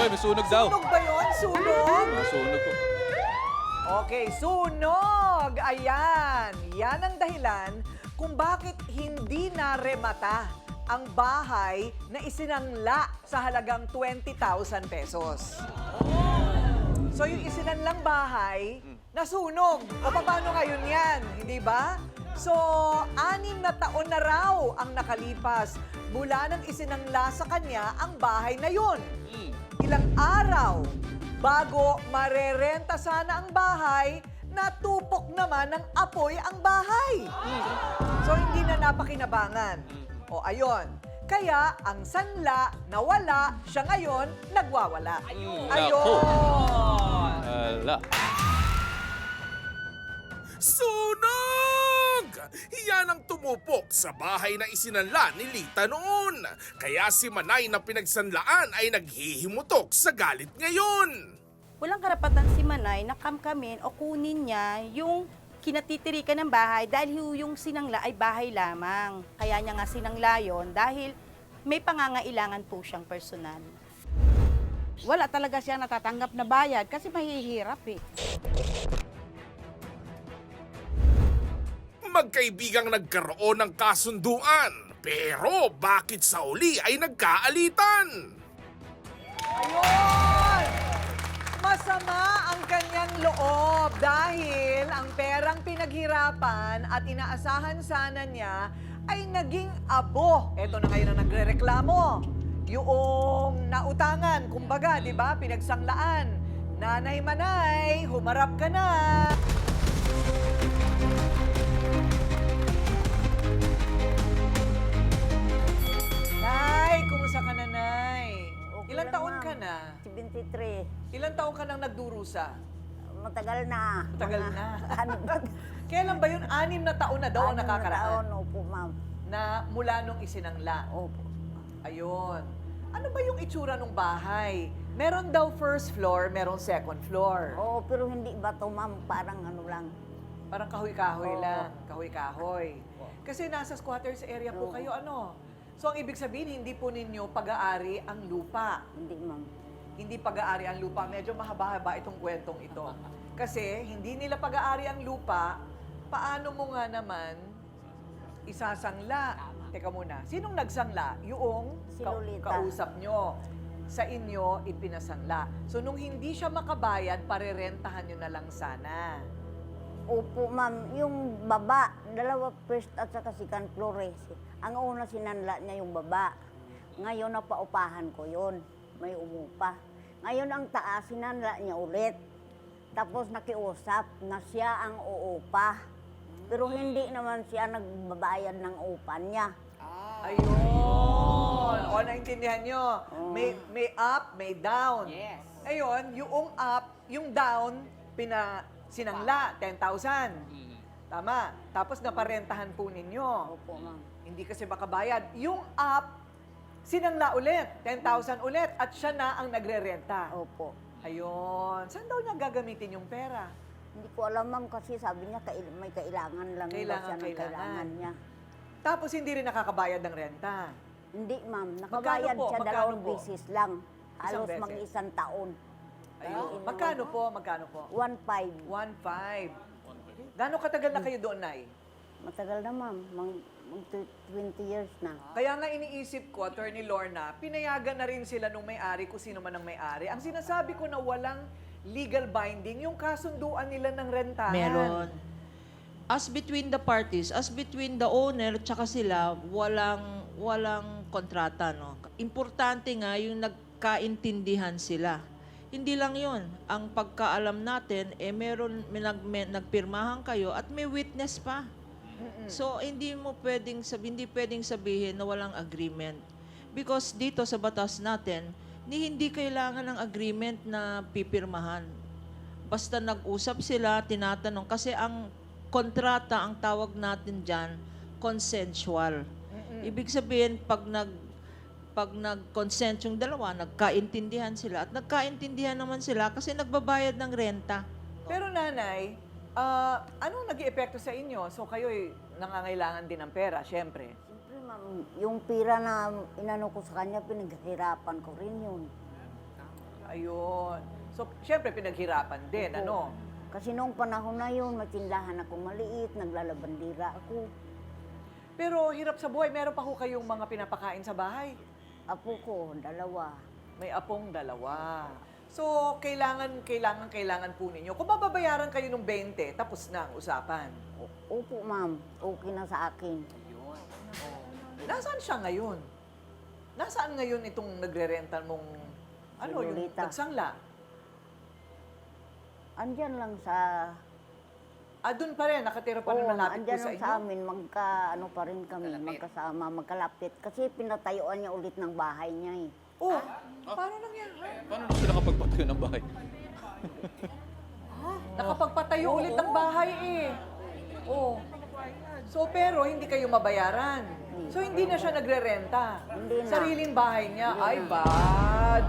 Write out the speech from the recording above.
Ay, may sunog daw. Sunog ba yun? Sunog? Sunog po. Okay, sunog! Ayan! Yan ang dahilan kung bakit hindi naremata ang bahay na isinangla sa halagang 20,000 pesos. So yung isinanglang bahay, nasunog. O paano ngayon yan? Hindi ba? So, 6 na taon na raw ang nakalipas mula nang isinangla sa kanya ang bahay na yun. Ilang araw bago marerenta sana ang bahay, natupok naman ng apoy ang bahay. So, hindi na napakinabangan. O, ayun. Kaya, ang sanla nawala, siya ngayon nagwawala. Ayun! Ala. Sunog! Yan ang tumupok sa bahay na isinanla ni Lita noon. Kaya si Manay na pinagsanlaan ay naghihimutok sa galit ngayon. Walang karapatan si Manay na kamkamin o kunin niya yung kinatitirikan ng bahay dahil yung sinangla ay bahay lamang. Kaya niya nga sinangla yun dahil may pangangailangan po siyang personal. Wala talaga siya natatanggap na bayad kasi mahihirap eh. Magkaibigang nagkaroon ng kasunduan. Pero bakit sa uli ay nagkaalitan? Ayun! Masama ang kanyang loob dahil ang perang pinaghirapan at inaasahan sana niya ay naging abo. Ito na ngayon ang nagrereklamo. Yung nautangan, kumbaga, di ba, pinagsanglaan. Nanay Manay, humarap ka na. Nay, kumusta ka na, Nay? Okay Ilang lang, taon ma'am. ka na? 73. Ilang taon ka nang nagdurusa? Matagal na. Matagal Mga na. anim na Kailan ba yun? 6 na taon na daw ang anim na nakakaraan taon, opo, ma'am. na mula nung isinangla. Opo. Ayun. Ano ba yung itsura ng bahay? Meron daw first floor, merong second floor. Oo, pero hindi ba to, ma'am? Parang ano lang. Parang kahoy-kahoy Oo. lang. Kahoy-kahoy. Kasi nasa squatters area po Oo. kayo, ano? So, ang ibig sabihin, hindi po ninyo pag-aari ang lupa. Hindi, ma'am. Hindi pag-aari ang lupa. Medyo mahaba-haba itong kwentong ito. Kasi hindi nila pag-aari ang lupa, paano mo nga naman isasangla? Teka muna, sinong nagsangla? Yung Si Lolita. kausap nyo. Sa inyo, ipinasangla. So, nung hindi siya makabayad, parerentahan nyo na lang sana. Opo, ma'am. Yung baba, dalawa first at saka second floor eh. Ang una sinanla niya yung baba. Ngayon napaupahan ko yun. May umupa. Ngayon ang taas, sinanla niya ulit. Tapos nakiusap na siya ang uupa. Pero hindi naman siya nagbabayad ng upa niya. Ayun! O, naintindihan nyo. May up, may down. Yes. Ayun, yung up, yung down, sinangla, 10,000. Tama. Tapos naparentahan po ninyo. Opo, ma'am. Hindi kasi makabayad. Yung up, sinangla ulit, 10,000 ulit, at siya na ang nagre-renta. Opo. Ayun. Saan daw niya gagamitin yung pera? Hindi ko alam, ma'am, kasi sabi niya may kailangan lang daw siya ng Kailangan. kailangan niya. Tapos hindi rin nakakabayad ng renta. Hindi, ma'am. Magkano Nakabayad po? siya Magkano dalawang po? beses lang. Isang Halos beses? mag-isang taon. Ayun. Magkano po? Magkano po? 1.5. 1,500. Gano'ng katagal na kayo doon, Nay? Matagal na, ma'am. 20 years na. Kaya nga iniisip ko, Attorney Lorna, pinayagan na rin sila nung may-ari, kung sino man ang may-ari. Ang sinasabi ko na walang legal binding, yung kasunduan nila ng rentahan. Meron. As between the parties, as between the owner tsaka sila, walang kontrata, no? Importante nga yung nagkaintindihan sila. Hindi lang yun. Ang pagkaalam natin, may nagpirmahan kayo at may witness pa. So, hindi pwedeng sabihin na walang agreement. Because dito sa batas natin, hindi kailangan ng agreement na pipirmahan. Basta nag-usap sila, tinatanong. Kasi ang kontrata, ang tawag natin dyan, consensual. Ibig sabihin, pag nag-consent yung dalawa, nagkaintindihan sila. At nagkaintindihan naman sila kasi nagbabayad ng renta. Pero nanay, anong nag-iepekto sa inyo? So kayo'y nangangailangan din ng pera, syempre. Siyempre, ma'am, yung pira na inano ko sa kanya, pinaghirapan ko rin yun. Ayun. So, syempre, pinaghirapan din, Opo. ano? Kasi noong panahon na yun, matindahan ako maliit, naglalabandira ako. Pero hirap sa buhay, meron pa ho kayong mga pinapakain sa bahay. Apo ko, 2. May apong 2. So, kailangan po ninyo. Kung mababayaran kayo ng 20, tapos na ang usapan. Opo, ma'am. Okay na sa akin. Ayun. Oh. Nasaan siya ngayon? Nasaan ngayon itong nagre-rental mong, ano, yung Lolita. nagsangla? Andyan lang sa... Doon pa rin, nakatira pa rin Oo, malapit po andyan sa lang inyo? sa amin, ano pa rin kami, magkasama, magkalapit. Kasi pinatayuan niya ulit ng bahay niya eh. Oh, paano nangyari? Paano na sila kapagpatayo ng bahay? Nakapagpatayo ulit ng bahay eh. Oh. So, pero hindi kayo mabayaran. So, hindi na siya nagre-renta. Hindi na. Sariling bahay niya. Ay, bad.